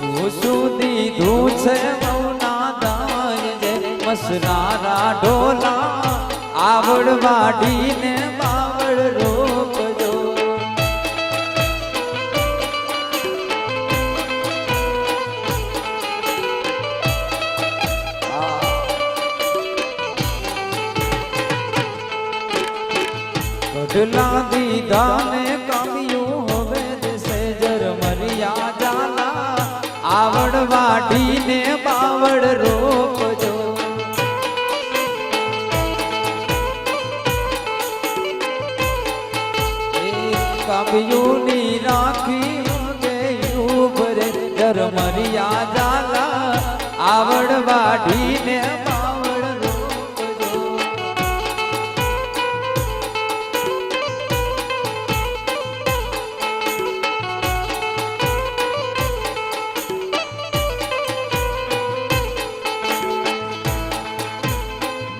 શું દીધું છે મૌના દાય જે મસરારા ઢોલા આવડ વાડીને બાવળ રોપજો. ગઢલા દીધા ને કમ્યું હવે દેશે જરમરિયા જાલા આવડ વાડીને બાવળ રોપજો. કમ્યુની રાખી કે ઉભરે જરમરિયા જાલા આવડ વાડીને બાવળ રોપજો.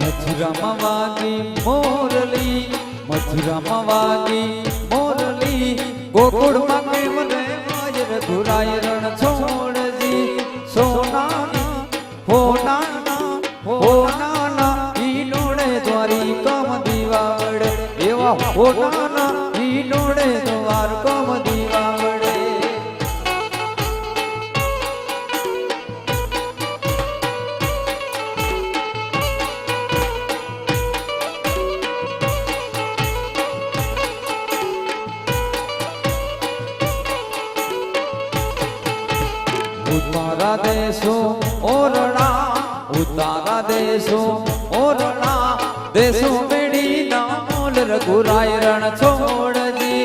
મથુરામાં મોરલી મથુરામાં વાગી મોરલી ગોકુળમાં કેમ રે માયર ધુરાય રણ છોડજી. સોનાના હોનાના હોનાના ઈલોડે દ્વારી કમ દીવાવડે એવા હોનાના ઈલોડે દ્વાર કમ દીવાવડે. ઉતારા દેશો ઓરણા ઉતારા દેશો ઓરણા દેશો મેડી ના મોલ રઘુરાય રણ છોડજી.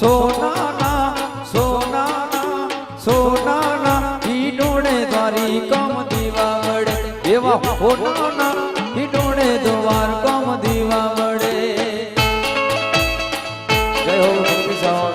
સોનાના સોનાના સોનાના ઈડોળે દ્વારી કમ દીવાવડે એવા હોનાના ઈડોળે દ્વાર કમ દીવાવડે. જય હો કિશોર.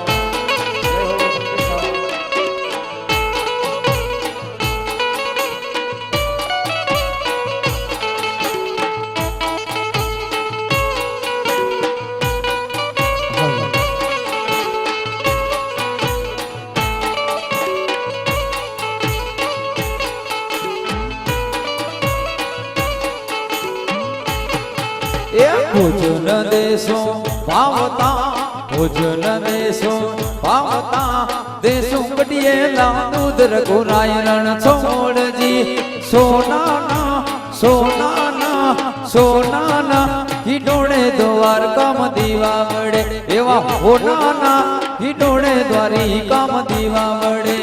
ભોજન દેશો ભાવતા ભોજન દેશો ભાવતા દેશો કડિયેલા દૂધ રઘુરાય રણ છોડજી. સોનાના સોનાના સોનાના હિડોળે દ્વાર કમ દીવાવડે એવા હોનાના હિડોળે દ્વારી કમ દીવાવડે.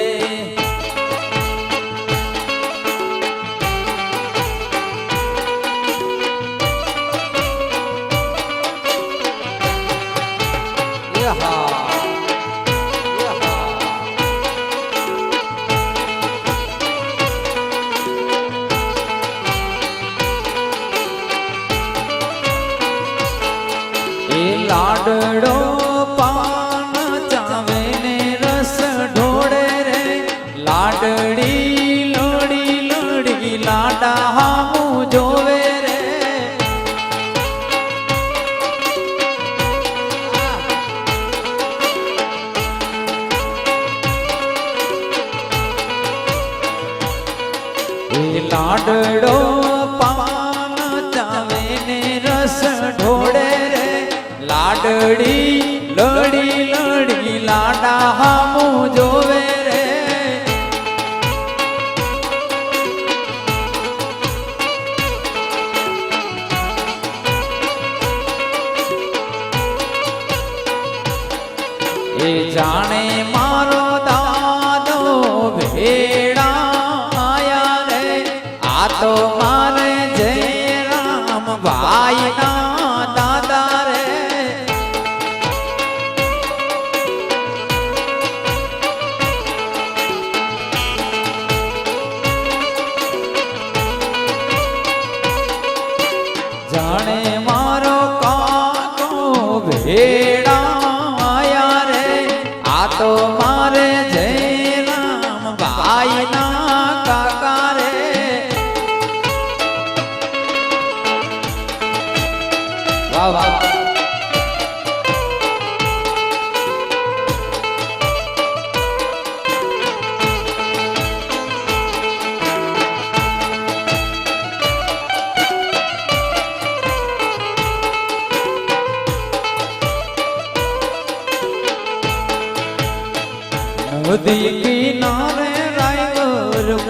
લાડડો પાન ચાવે ને રસ ઢોળે રે લાડડી લોડી લોડી લાડા હામું જોવે રે. એ લાડડો પાન ચાવે ને રસ ઢોળે રે લાડડી લડી લડી લાડા હામું જોવે રે. એ જાણે મારો દાદો ભેડા આયા રે આ તો મારે જય રામ ભાઈ ના દાદા રે. જાણે મારો કાકો ભેડા આયા રે આ તો મારે જય રામ ભાઈ ના કાકા રે.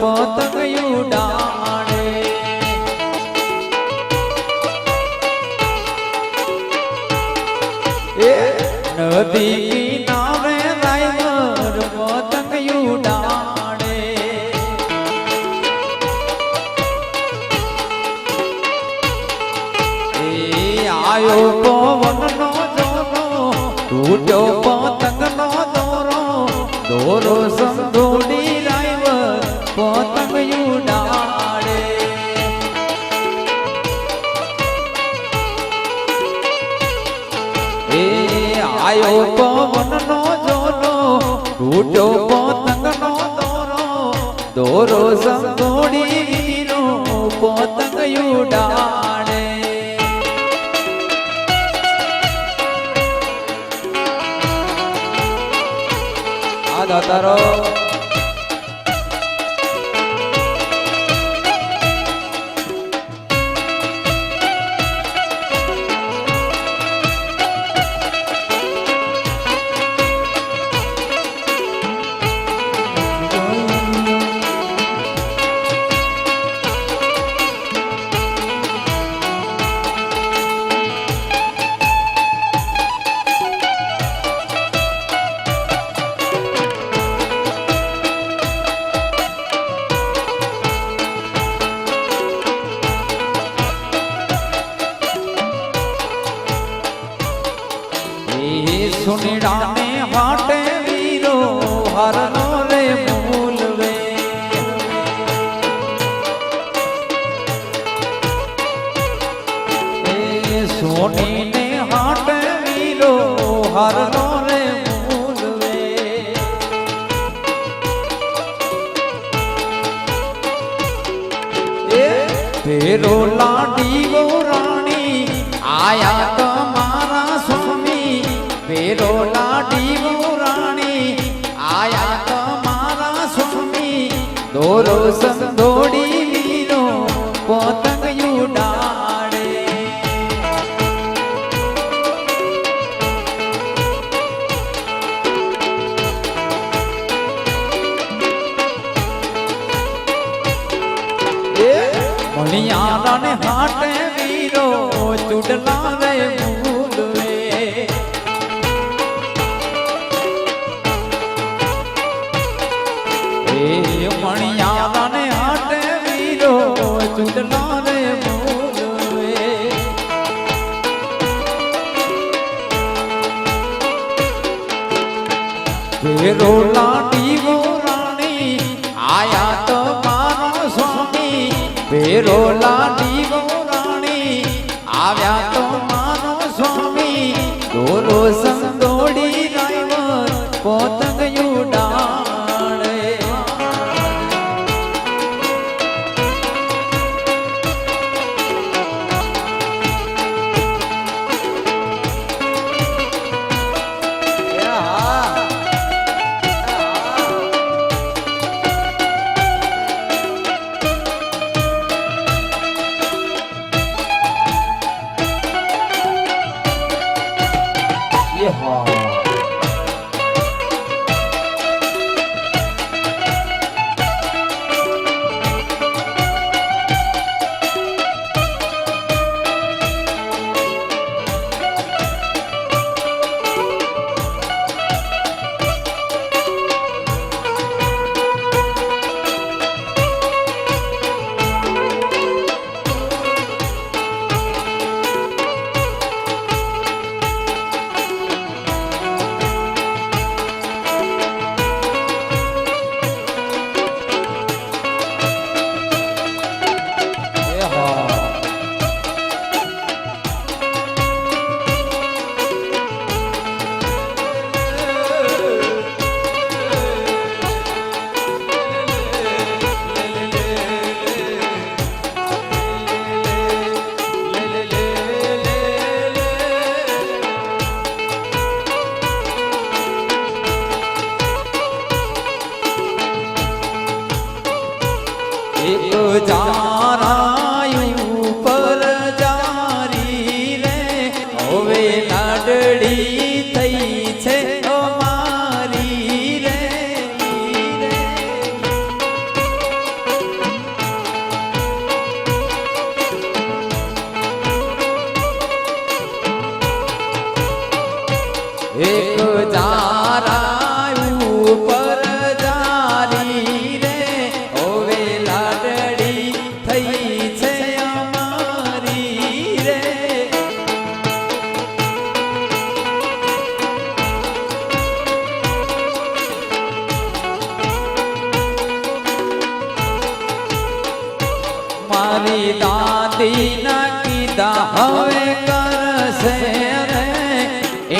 પતંગ ઉડાડે નદી કિનારે રાયવર પતંગ ઉડાડે આયો પવનનો જોરો તૂટ્યો પતંગનો દોરો દોરો સંધોડી રાયવર પતંગ ઉડાડે આયો પવનનો જોરો તૂટ્યો પતંગનો દોરો દોરો સંધોડી વીરો પતંગ ઉડાડે તારો સુનીડાને હાટે વીરો હરનો રે મૂલવે સોનીને હાટે વીરો હરનો રે મૂલવે ફેરો લાડી ગો રાણી આયા તમારા સ્વામી ફેરો લાડી રાણી આયા તમારા સ્વામી દોરો સંધોડી વીરો પતંગ ઉડાડે મણિયારાને હાટે વીરો ચૂડલા રે મૂલવે મણિયારાને હાટે વીરો ચૂડલા રે મૂલવે ફેરો લાડી રાણી આયા તમારા સ્વામી ફેરો લાડી રાણી આવ્યા તમારો સ્વામી દોરો સંદોડી રાયવર પતંગ ઉડાડે જારાયું પર જારી રે હવે લાડડી થઈ છે અમારી રે મારી દાદી ના કીધા હવે કરશે રે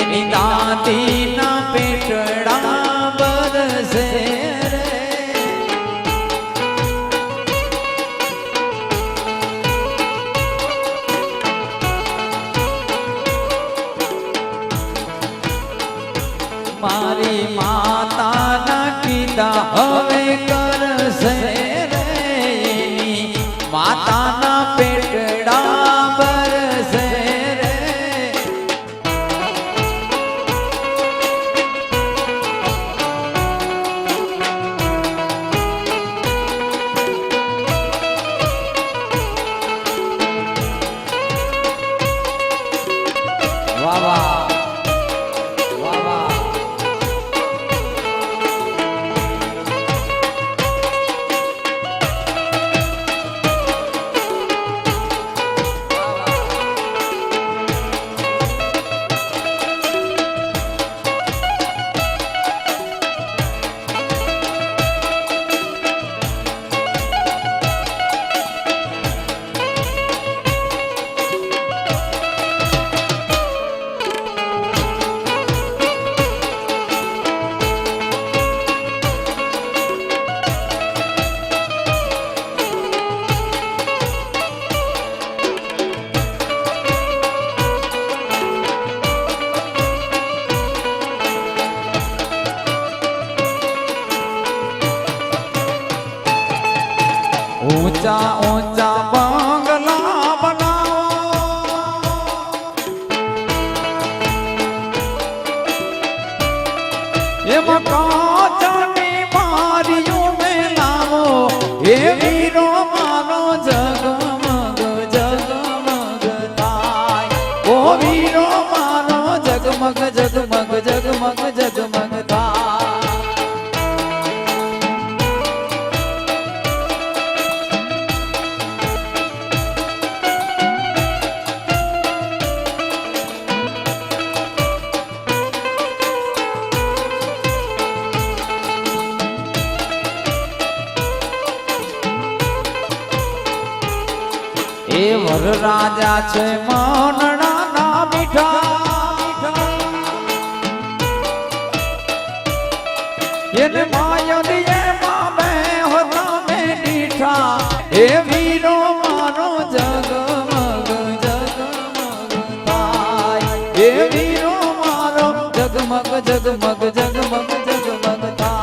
એની દાદી ના પેટડા બરસે રે મારી માતા ના કીધા હવે કરશે રે એની માતાના પેટડા બરસે રે વાહ વાહ વાહ વાહ ऊंचा ऊंचा बंगला बनाओ ये मकानी मारियों में लाओ ये वीरो मानो जगमग जगमग थाय ओ वीरो मानो जगमग जगमग जगमग जगमग थाय એ વર રાજા છે મનડા ના મીઠા એને માયલીએ મામે હોતા મે દીઠા એ વીરો મારો જગમગ જગમગ થાય એ વીરો મારો જગમગ જગમગ જગમગ જગમગ થાય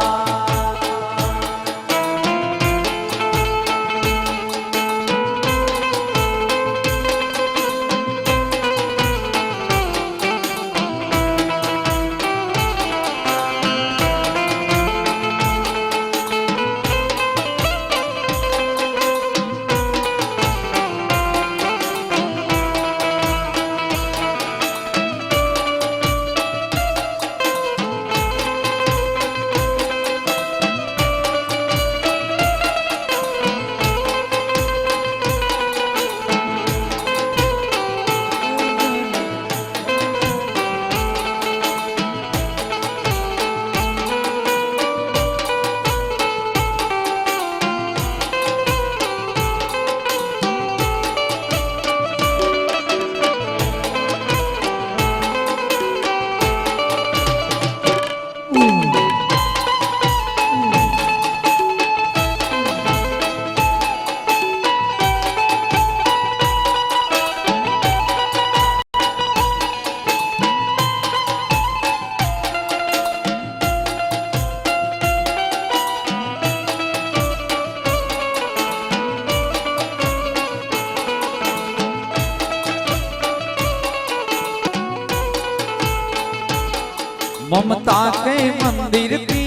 ममता के मंदिर की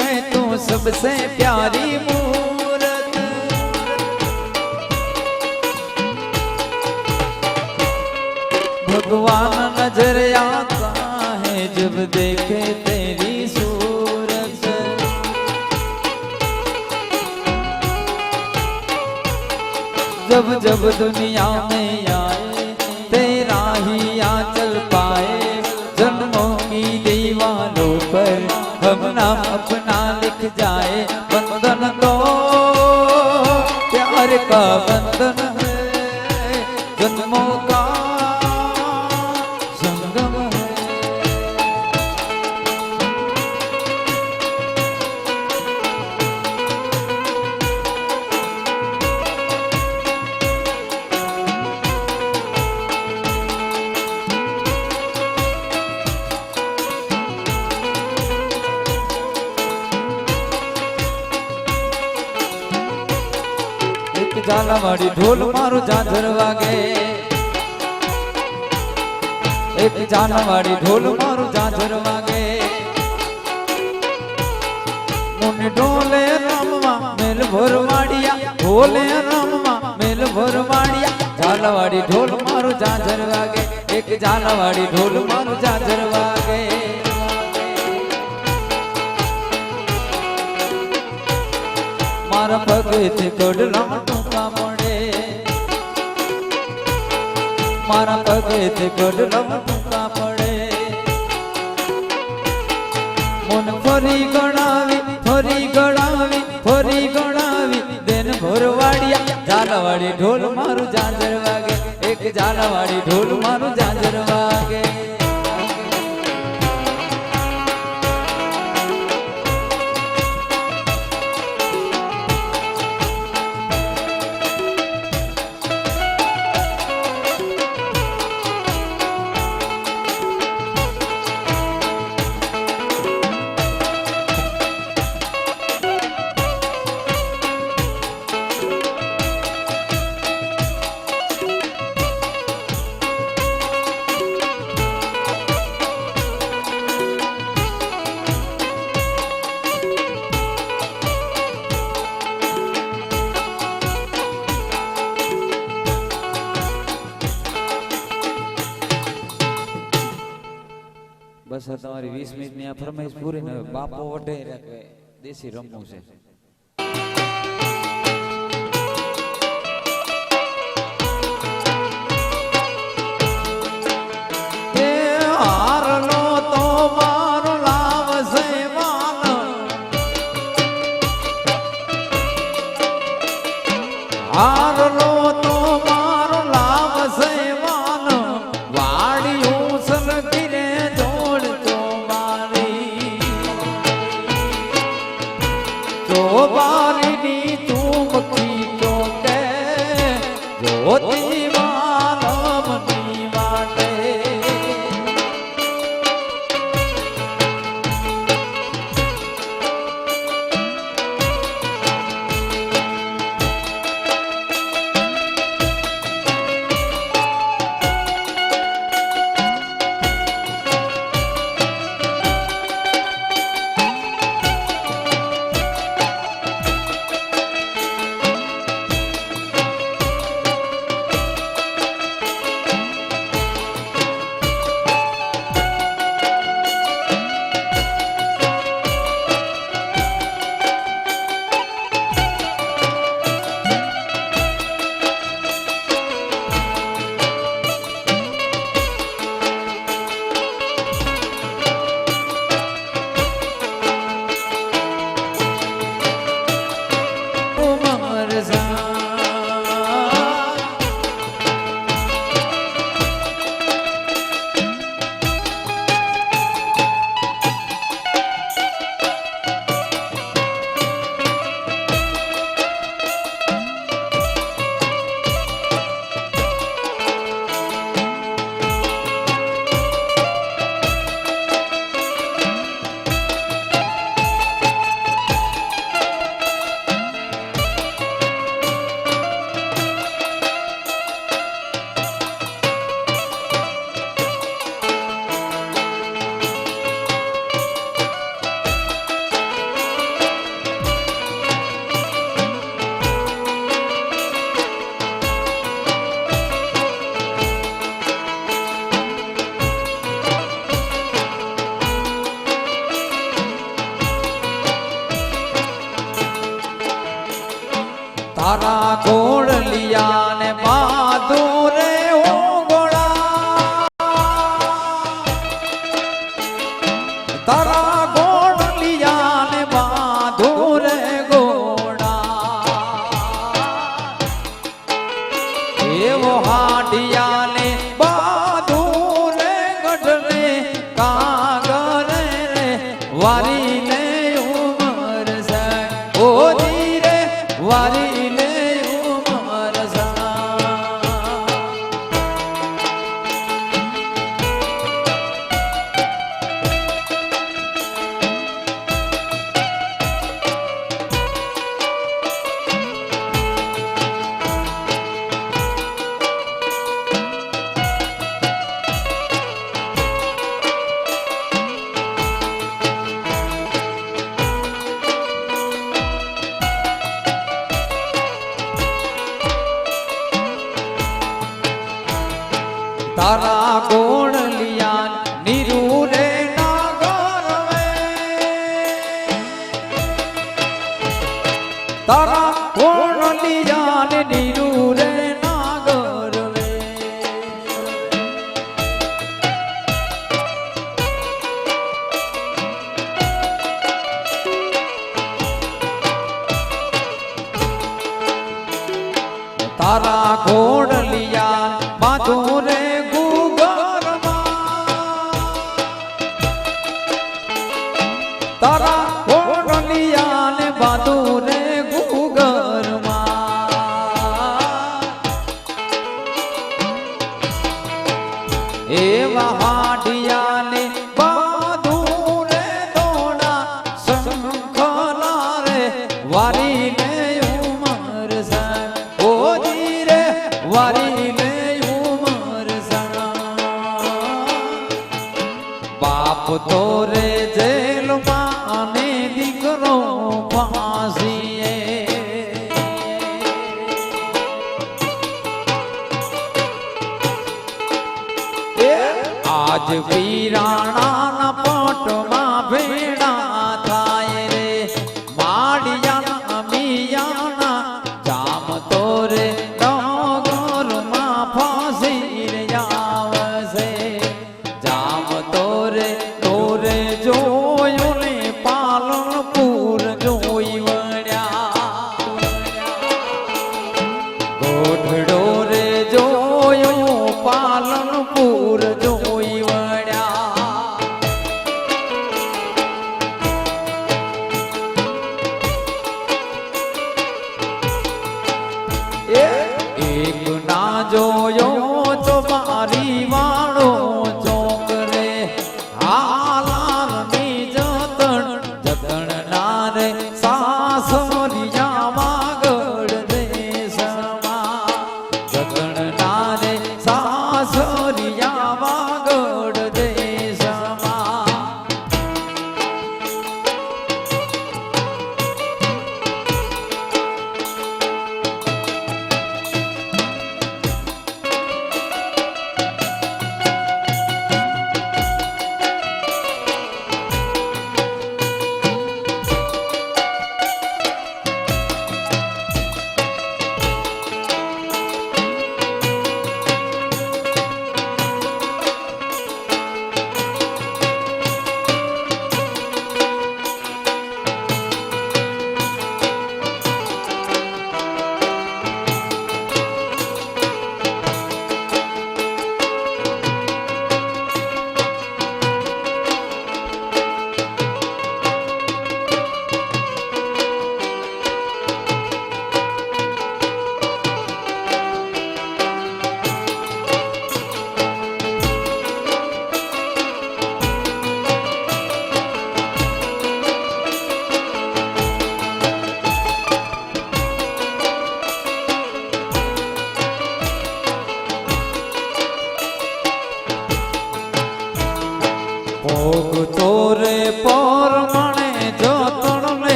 है तू सबसे प्यारी मूरत भगवान नजर आता है जब देखे तेरी सूरत जब जब दुनिया में आए तेरा ही आंचल पाए जन्मों की दीवारों पर हम नाम अपना लिख जाए बंधन तो प्यार का बंधन जन्मों का संगम है। झालावाड़ी ढोल मारू झांझर वागे, एक झालावाड़ी ढोल मारू झांझर वागे। मुन ढोले रामवा मेल भरवाड़िया, ढोले रामवा मेल भरवाड़िया। झालावाड़ी ढोल मारू झांझर वागे, एक झालावाड़ी ढोल मारू झांझर वागे। मारा पगे थे कोडला टूका पड़े, मारा पगे थे कोडला टूका पड़े। मन फरी गणावी फरी गणावी फरी गणावी देन भरवाड़िया। झालावाड़ी ढोल मारू झांझर वागे, एक झालावाड़ी ढोल मारू झांझर वागे। बस તમારી 20 મિનિટની આ ફરમાઈશ પૂરી ને બાપો વટે રાખે દેશી રમવું છે। એ હારલો તો મારો લાવશે માન, હારલો તો મારો લાવશે માન। વાડિયું સલગી રે बारी तुम की तो के ज्योति मानव नी वाटे। तारा गोड़ लिया ने बहादुरे हो गोड़ा, तारा गोड़ लिया ने बहादुरे घोड़ा। ये वो हाडी વારી લે ઉમર સણા તારા ગોળ લિયાન નીરુ રે નાગરવે તારા ગોળ લિયાન નીરુ રે નાગરવે તારા ગોળ લિયાન બાંધું રે તારા કોડલિયાને બાંધું રે ગુગરમાં એવા હાડિયાને બાંધું રે દોડા શંખલા રે વારી લે ઉમર સણ ઓજી રે વારી લે ઉમર સણ બાપ તો રે જેલમાં અને દીકરો ફાંસીએ આજ પીરાણાના પટમાં ભેડા થાય રે માડિયાના મિયાના જામ તો રે ડગરમાં ફાંસી રે આવશે જામ તો રે ડોરે જોયો ને પાલનપુર જોઈ વળ્યા ગોઠડો રે જોયો પાલનપુર જોઈ વળ્યા એક ના જોયો તો મારી વાળો ચોક રે હાલાલની જતણ જતણ ના રે સાસરિયા વાગડ દેશમાં જતણ ના રે સાસરિયા વાગડ દેશમાં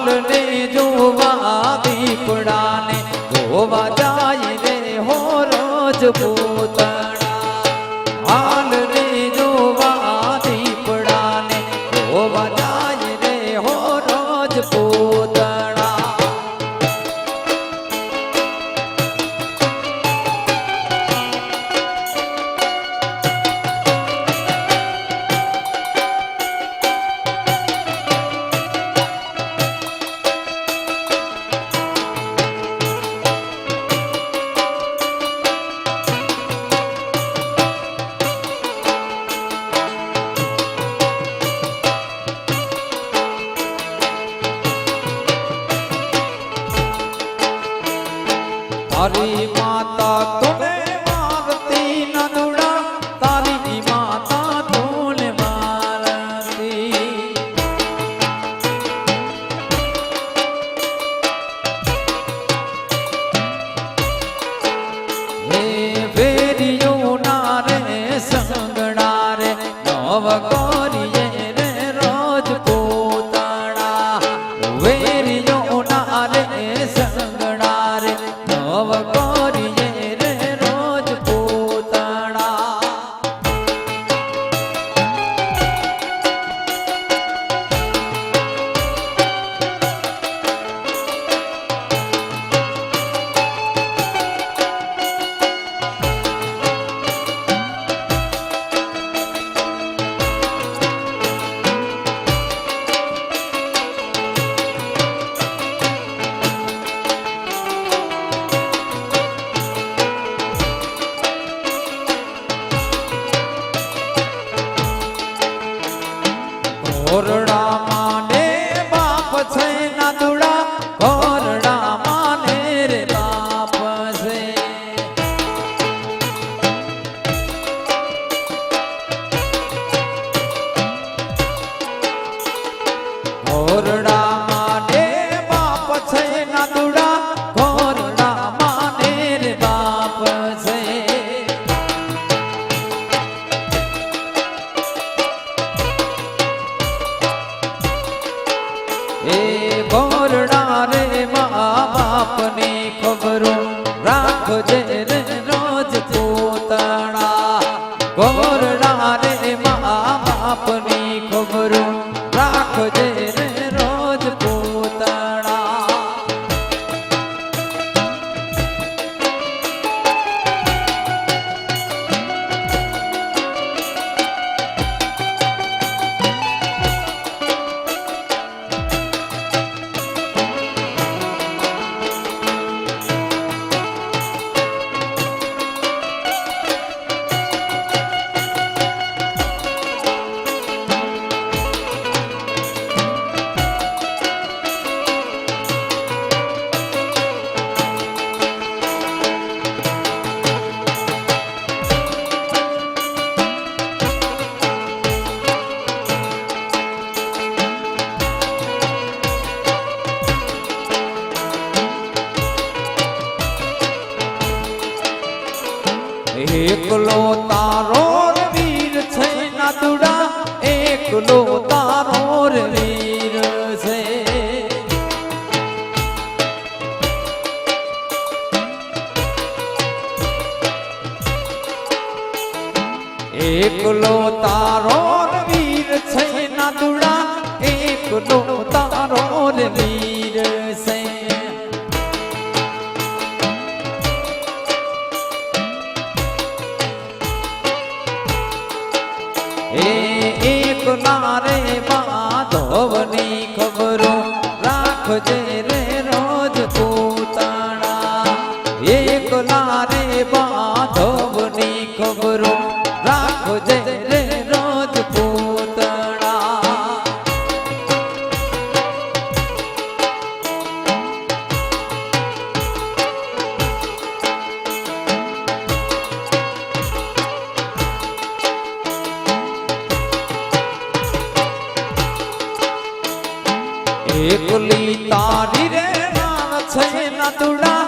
હાલ ને જોવા દીપડા ને જોવા જાય રે હો રોજ પૂતળા હાલ ને જોવા દીપડા ને જોવા જાય રે હો રોજ પૂતળા તારી માતા તોને મારતી નદુડા તારી માતા તોને મારતી હે વેરિયો ના રે સંગણા રે નવ કરીએ રે રોજ પોતાણા વેરિયો ના રે સંગણા રે નવ કરીએ રે રોજ પોતાણા ઘોરડા માને બાપ છે નાદુડા ઘોરડા માને રે બાપ છે ઘોરડા માને બાપ છે નાદુડા ઘોરડા માને રે બાપ છે એ ઘોરડા રે મા બાપની ખબરો રાખજે રે રોજ પોતાણા ઘોરડા રે મા બાપની ખબરો રાખજે રે રોજ પોતાણા એકલો તારો વીર છે નાદુડા એકલો તારો વીર છે એકલો તારો વીર છે નાદુડા એકલો તારો વીર છે એકલા રે માધવની ખબરો રાખજે રે રોજ પોતાણા એકલા રે માધવની ખબરો રાખજે રે રોજ પોતાણા એકલી તારી રે નાર છે નાદુડા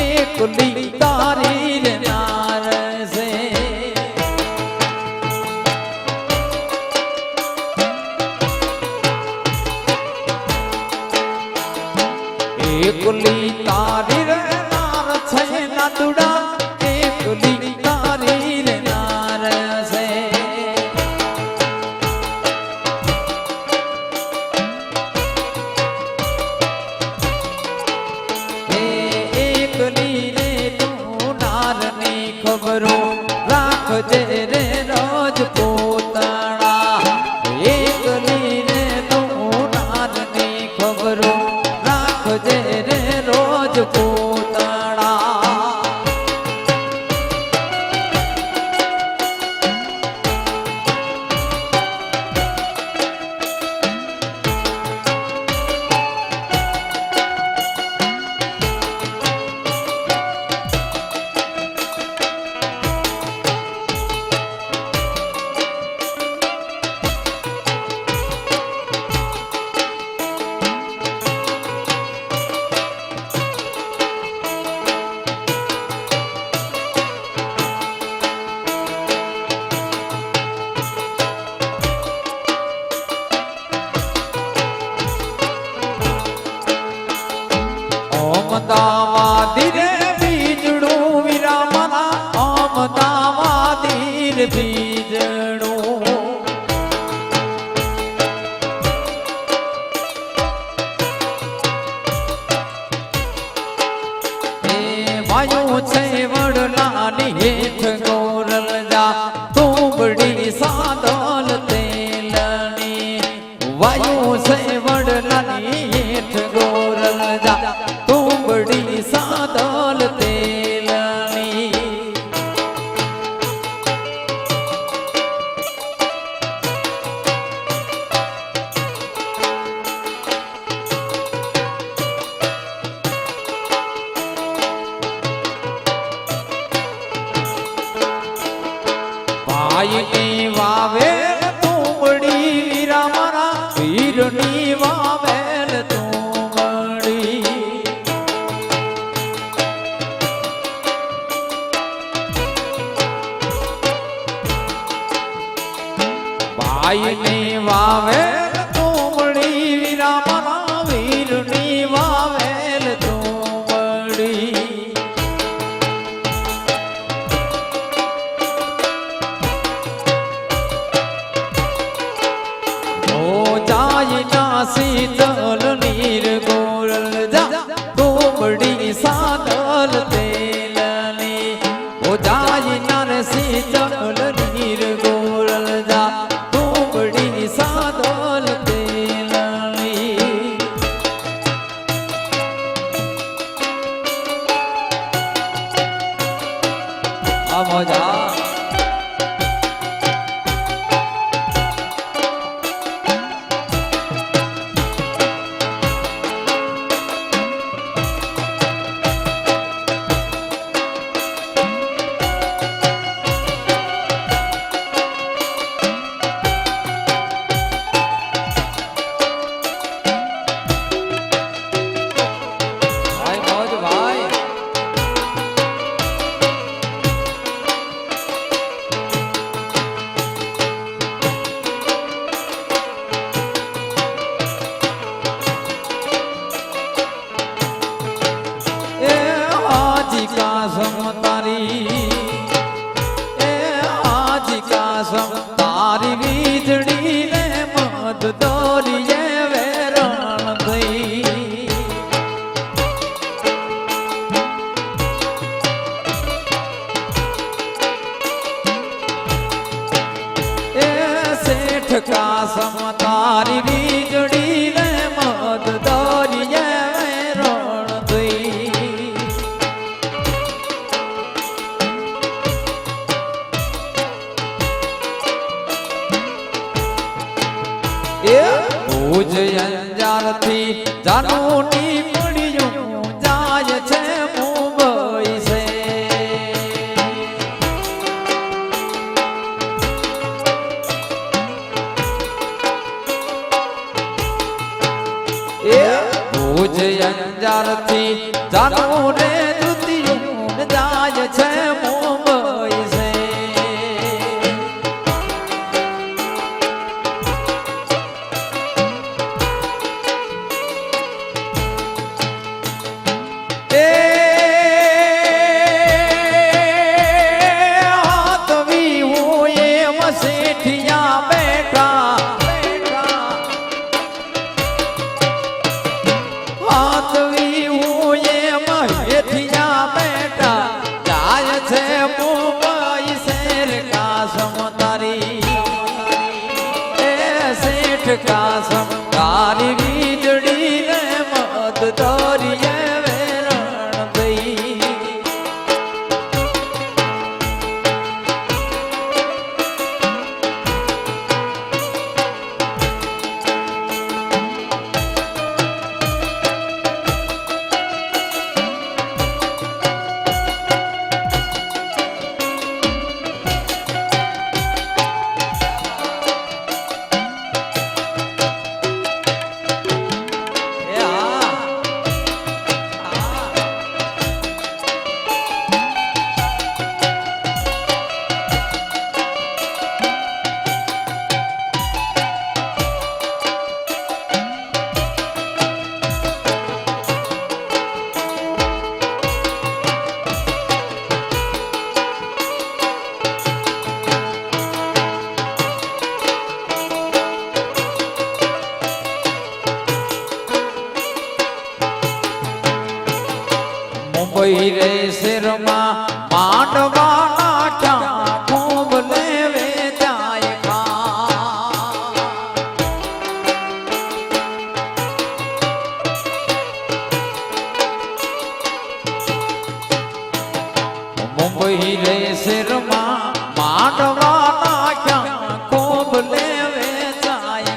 એકલી તારી રે નાર છે એકલી તારી રે નાર છે નાદુડા એકલી તારી રે નાર છે એકલી રે તું નાર ની ખબરો રાખજે રે રોજ પોતાના એકલી રે તું નાર ની ખબરો રાખજે રે રોજ પોતાના અમદાવાદી રે બીજડું વિરામના અમદાવાદી રે બીજડું એ વાયુ છે વડલાની હેઠ ગોરલ જા તુંબડી સાદલ તેલની વાયુ છે વડલાની હેઠ ગોરલ જા તુંબડી સાદલ તેલની ભાઈની વાવેલ તુંબડી વીરામણા વીરની વાવેલ તુંબડી ભાઈની વાવેલ તુંબડી વીરામણા વીરની વાવેલ તુંબડી શીતલ નીર ગોરલ જા તુંબડી સાદલ તેલની ઓ જાય નર શીતલ નીર ગોરલ જા તુંબડી સાદલ તેલની આ મજા તારી વીજળી ને મત દોરીએ વેરણ થઈ એ શેઠ કાસમ તારી વીજળી ને મત દોરીએ વેરણ થઈ ભુજ અંજાર થી જાનુની પડ્યું જાય છે મુંબઈ છે ભુજ અંજાર થી જાનુને દુતિયું જાય છે મુંબઈ છે મુંબઈ રે શેરમાં માંડવા નાખ્યા ખૂબ લેવે જાય મુંબઈ રે શેરમાં માંડવા નાખ્યા ખૂબ લેવે જાય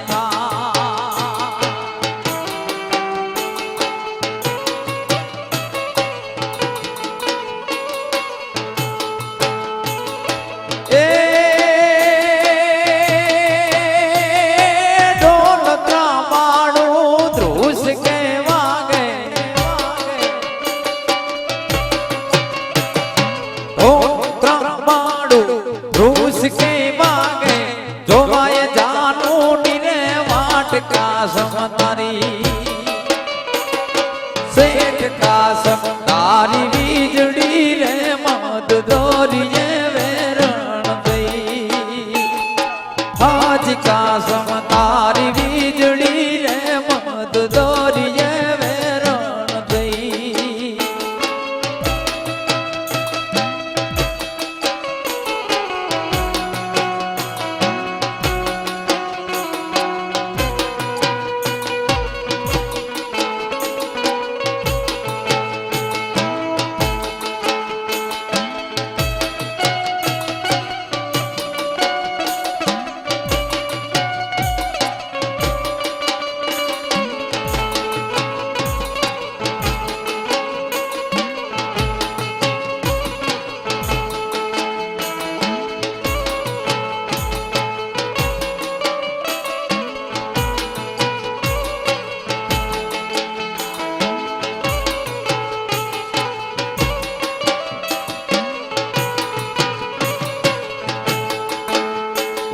શેઠ કાસમ તારી વીજળી રે મદ દોરીએ વેરણ દઈ હાજી કાસમ તારી વીજળી રે મદ દોરીએ વેરણ દઈ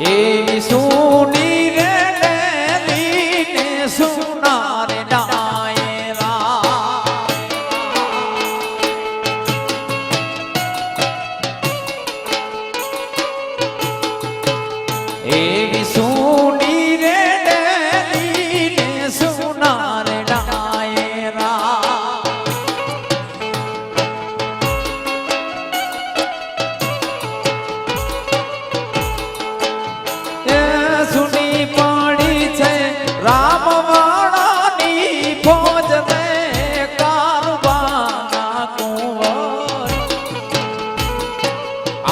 એવી સોની રે લીને સોનાર ડાયરા એવી સોની રે લીને સોનાર ડાયરા સુની પાડી છે રામવાણાની ફોજ ને કારવાના કુંવર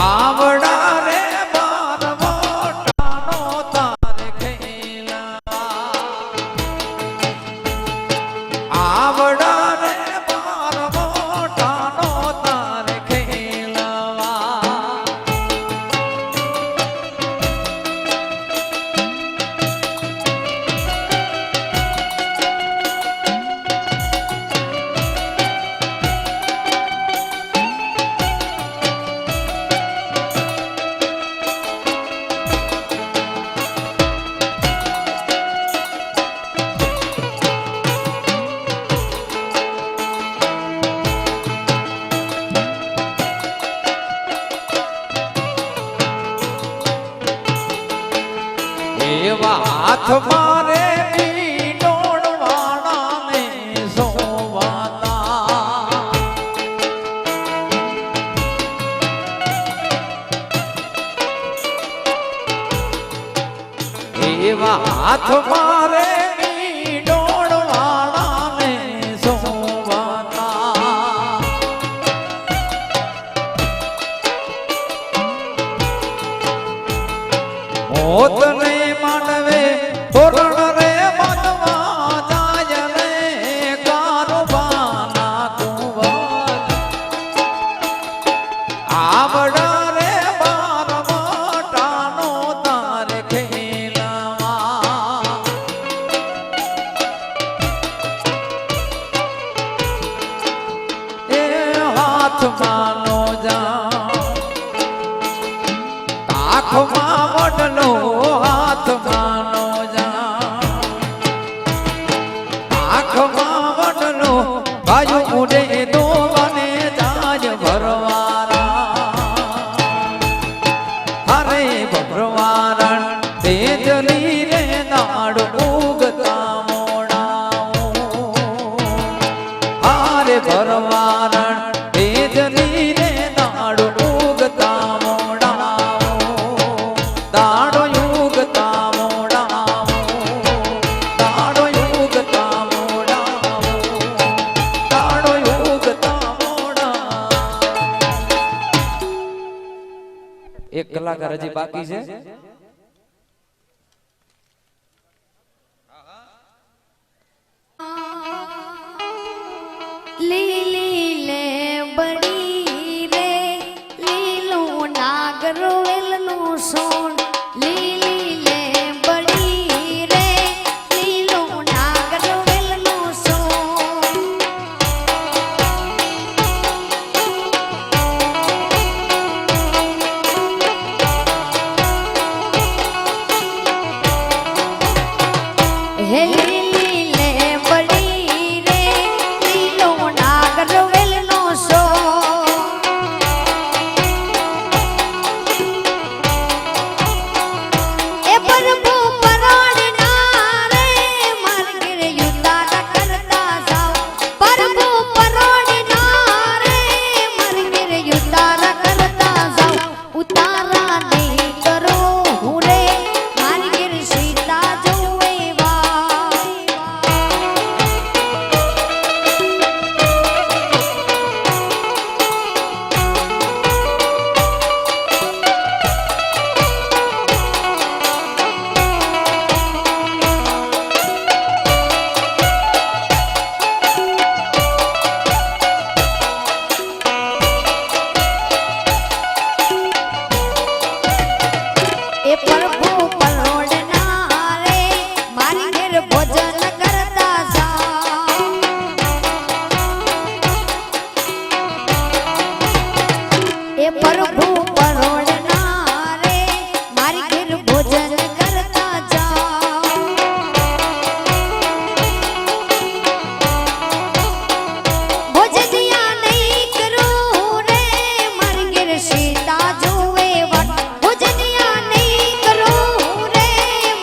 આવડા રે બાર મોટાનો તારે ખેલા આવડા રે બાર મોટાનો તારે ખેલવા એવા હાથ મારે ડોળવાળાને સોવાતા એવા હાથ મારે ડોળવાળાને સોવાતા મોતને માનવે તોરણ રે મનવા જાય રે કારવાના કુંવર આવડા રે બાર મોટાનો તારે ખેલવા એ હાથ માનો જા આંખમાં વડલો હાથ માનો જા આંખમાં વડલો ગાયું ઉડે તો મને જાજ ભરવારા અરે ભરવારણ તેજલી રે નાડ ઉગતા મોડાઓ અરે ભરવારણ એક કલાકાર હજી બાકી છે. લીલી લે બડી રે લીલું નાગરવેલ નું સોન લીલી લે બડી રે લીલું નાગરવેલ નું સોન હે લીલી લે બડી રે લીલું નાગરવેલ નું સોન એ પ્રભુ પરોડના રે માર્ગે યુદ્ધારા કરતા જાઓ પ્રભુ પરોડના રે માર્ગે યુદ્ધારા કરતા જાઓ ઉતારા નહીં કરો હું રે માર્ગે સીતા જોવે વા એ પ્રભુ પરોડના રે મારી ઘેર ભોજન કરતા જાઓ એ પ્રભુ પરોડના રે મારી ઘેર ભોજન કરતા જાઓ ભોજનિયા નહીં કરું રે મારી ઘેર સીતા જોવે વટ ભોજનિયા નહીં કરું રે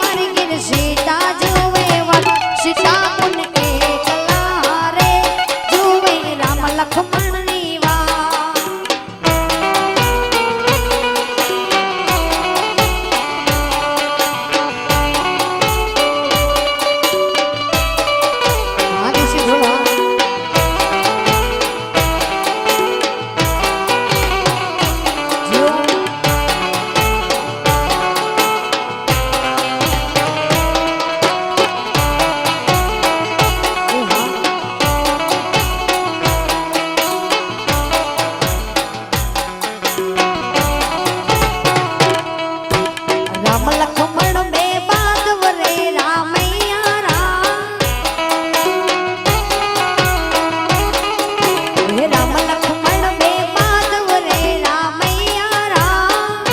મારી ઘેર સીતા જોવે વટ સીતા પુન એકલા રે જોવે રામ લક્ષ્મણની વા આદેશી ભોળા રામ લક્ષ્મણ બે બાંધવ રે રામૈયા રામ હે રામ લક્ષ્મણ બે બાંધવ રે રામૈયા રામ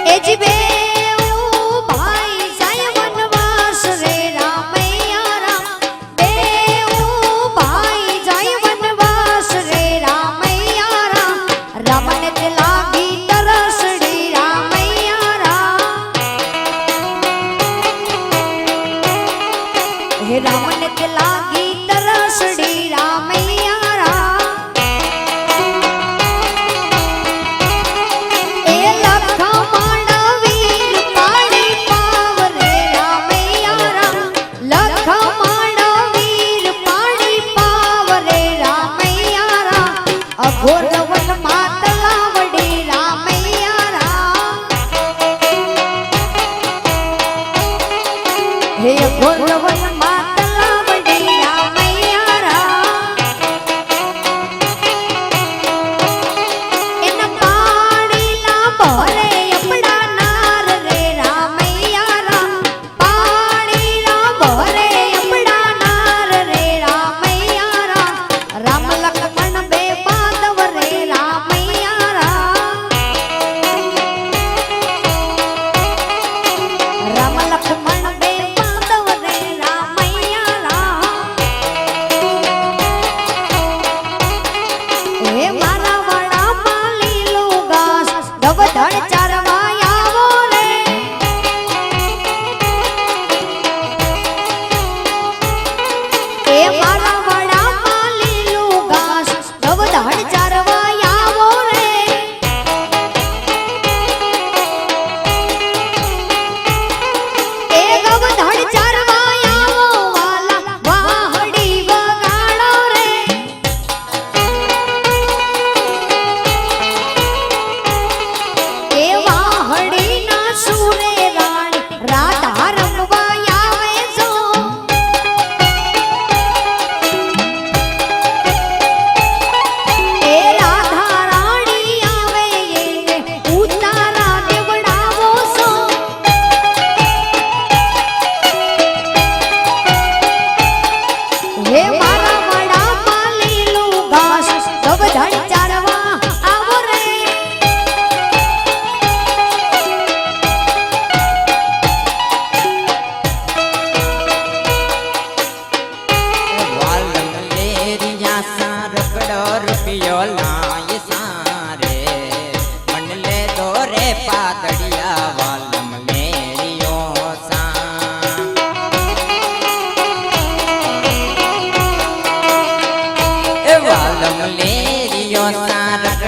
એ જી બે ભાઈ જાય વનવાસ રે રામૈયા રામ બે ભાઈ જાય વનવાસ રે રામૈયા રામ રામને તે લાગી તરસડી રામૈયા રામ હે રામને તે લાગી તરસડી રામૈયા રામ એ લખમણ વીર પાડી પાવ રે રામૈયા રામ લખમણ વીર પાડી પાવ રે રામૈયા રામ અઘોર વન માતલાવડી રામૈયા રામ હે અઘોર વન માતલાવડી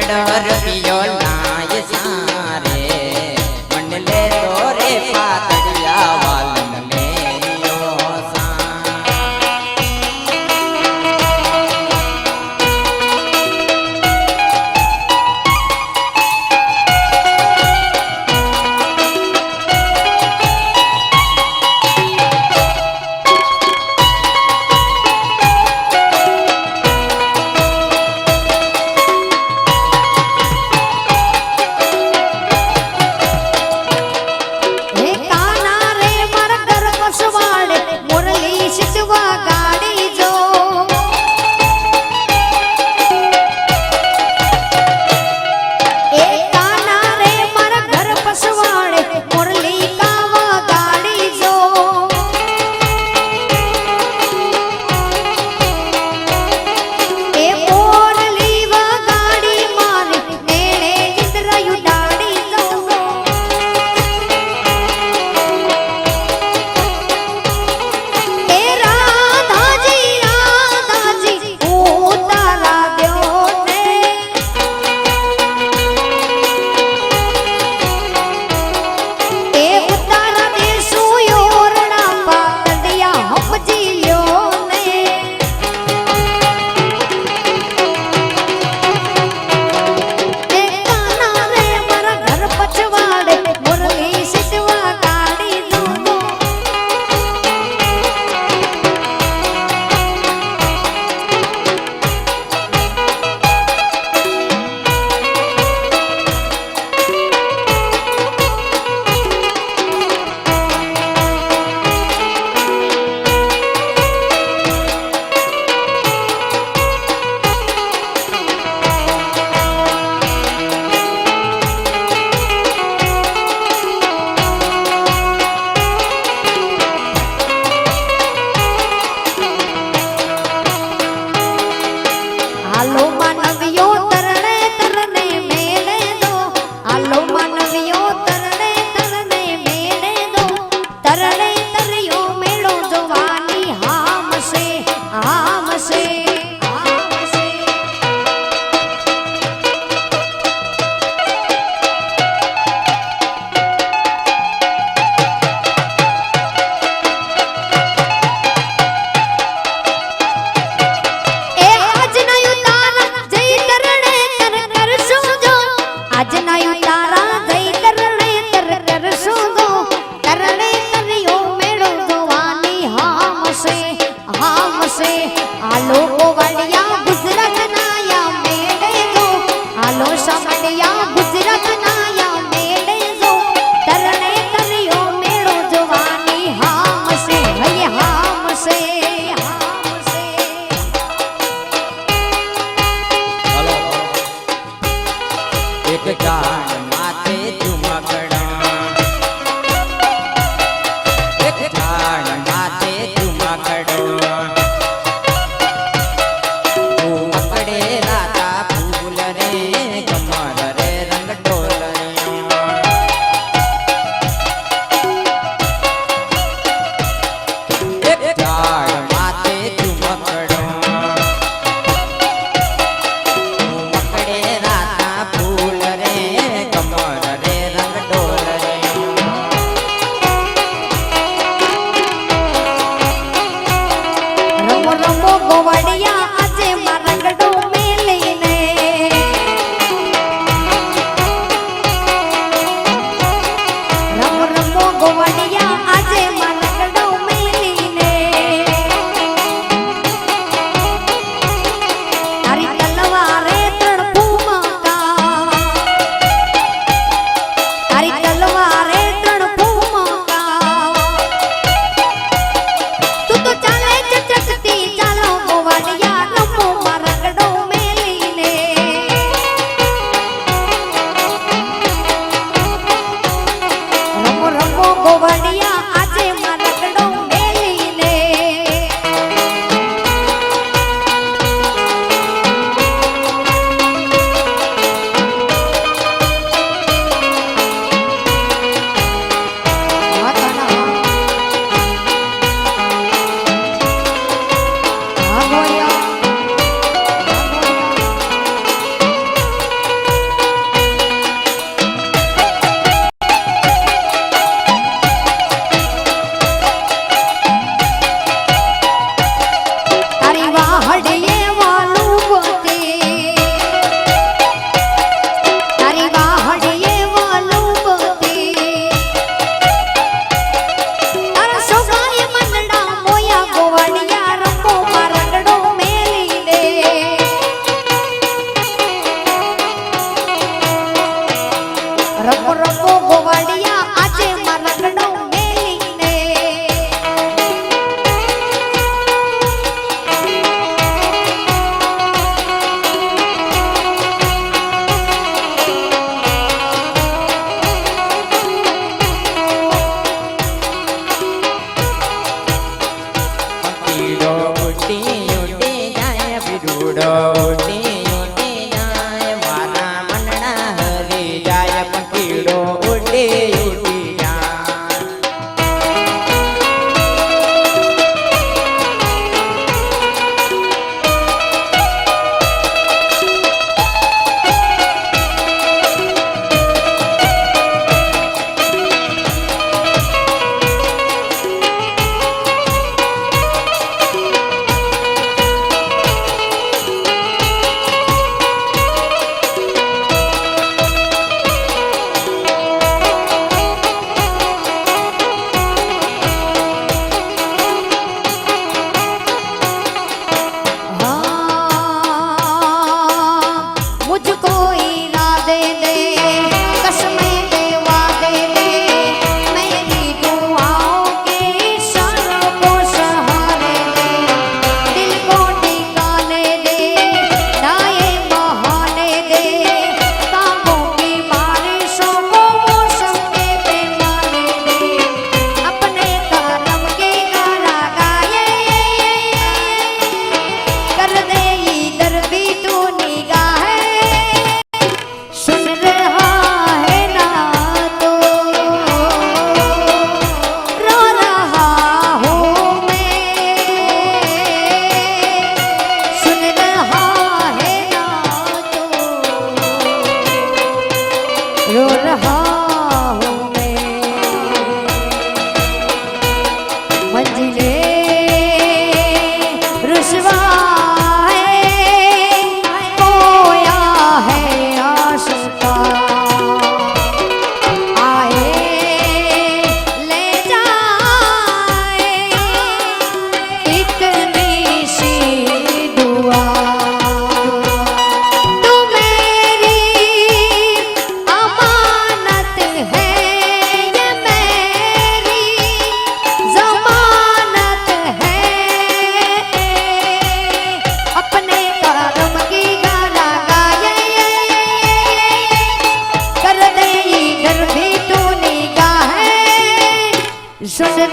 પાતળ રપિયો લાય સારે મન લે તો રે પાતળિયા વાલન લેયો સા હે કાના રે મારા ઘર પસવાડે મુરલી શીશવા ગાડી જો એ કાના રે મારા ઘર પસવાડે મુરલી કાવા ગાડી જો એ મુરલી વા ગાડી મારી નેણે ઇન્દ્રયુ ડાડી જો એ રાધાજી ઉતારા દ્યો ને એ ઉતારા દેશું યોરડા પાતડિયા હમજી લ્યો ને એ કાના રે મારા ઘર પછવાડે મુરલી શીશવા ગાડી દો હાલો માનવીઓ તરણે તરણે મેળે દો હાલો માનવીઓ તરણે તરણે મેળે દો તરણે તરિયો મેળો જોવાની હામશે હામશે હામશે એ આજના યુતારા જઈ કરણે તર કરશું જો આજના યુતારા જઈ કરણે તર કરશું જો તરણે તરિયો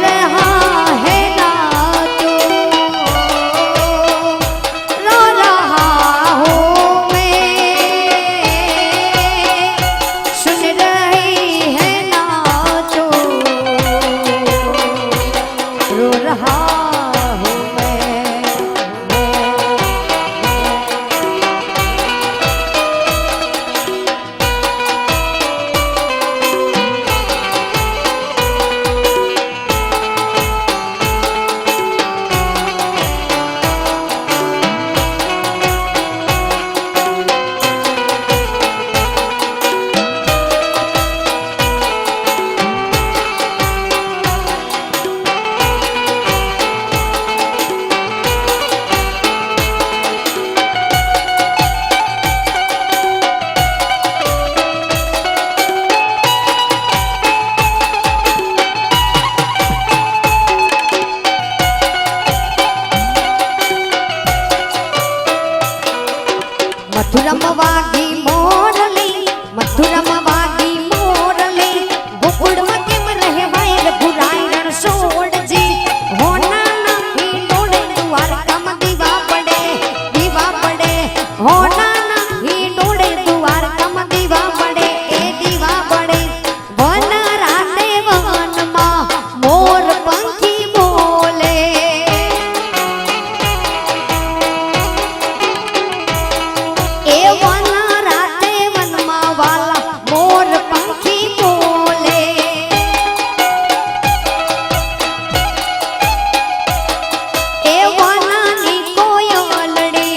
रहा है ना तू, रो रहा हूँ मैं, सुन रही है ना तू, रो रहा हूँ मैं। मथुरम वागी मोरली, मथुरम वागी मोरली, गोकुळ में केम रहे वायर बुराई रण सोड़ जी, होना नहीं डोड़े द्वारका में दीवा पड़े, होना नहीं डोड़े द्वारका में दीवा पड़े, ए दीवा पड़े। वन राते वन मां मोर पंखी बोले, ए वन राते वन मां वाला मोर पंखी बोले, ए वनानी कोयलड़ी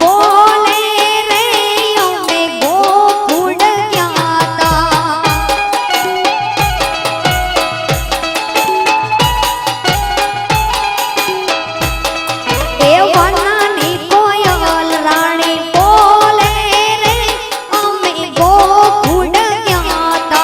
बोले रे यो में गोकुळ ज्ञाता, ए वनानी कोयल रानी बोले रे अमे गोकुळ ज्ञाता।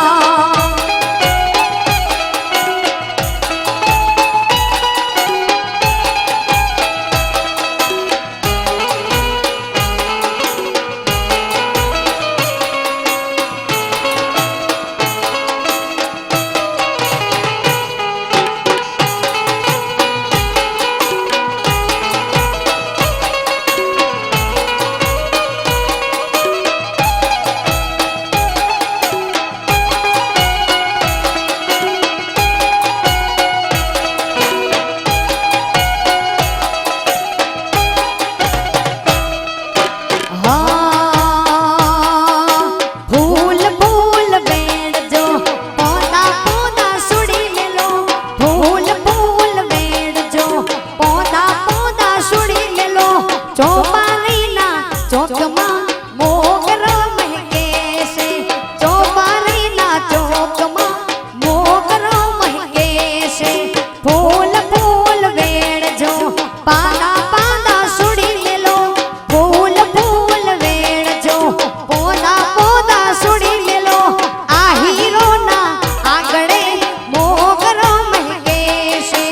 फूल फूल बैठ जो पौधा पौधा सुड़ी ले लो, फूल फूल बैठ जो पौधा पौधा सुड़ी ले लो, चौबारी ना चौकमा मोगरो महके से, चौबारी ना चौकमा मोगरो महके से, फूल फूल बैठ जो पादा पादा सुड़ी ले लो, फूल फूल बैठ जो पौधा पौधा सुड़ी ले लो, आ हीरो ना आगड़े मोगरो महके से,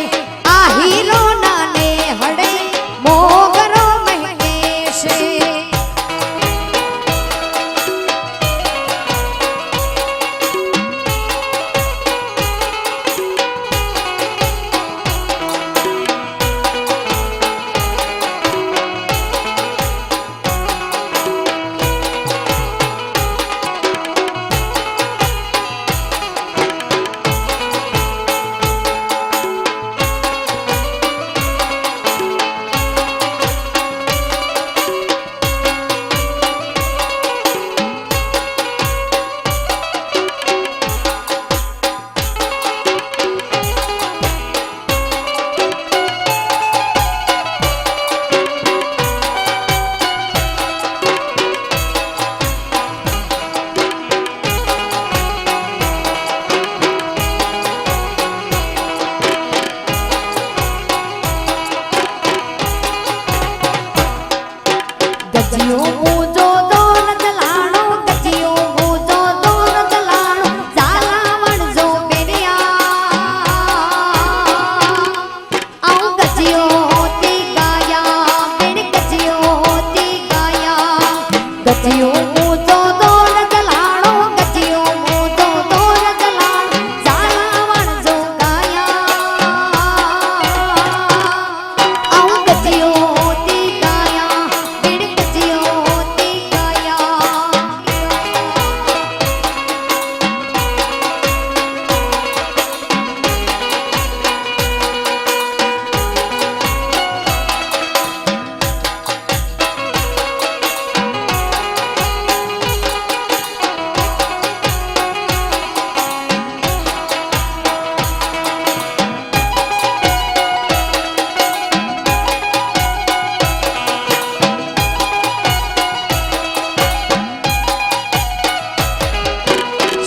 आ हीरो ना ने हड़े मोगरो महके से।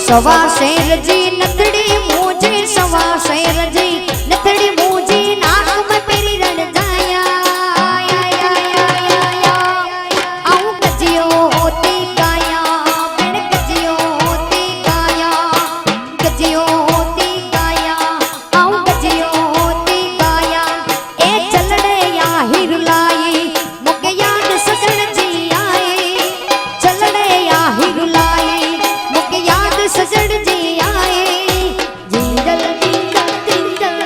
સવા શેરજી નથડી મોજી સવા શેરજી નથડી મોજી નાકમાં પેરી રણ જાયા આવું ગજિયો હોતી ગાયા બેન ગજિયો હોતી ગાયા આવું ગજિયો હોતી ગાયા એ ચલડે યા હિરલાઈ મુકે યાદ સજણજી આए ચલડે યા હિરલાઈ મુકે યાદ સજણજી આए જીંદલ જીંદલ જીંદલ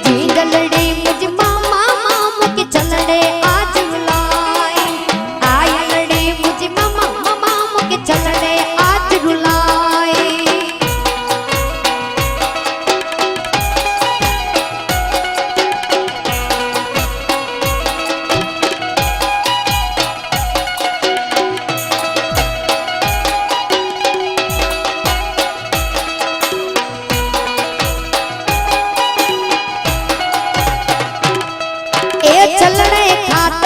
જીંદલ ડી મુજ મામા મામા કે ચલડે આજ રૂલાઈ આયલડે મુજ મામા મામા કે ચલડે આજ રૂલાઈ એ ચલડે ખાતા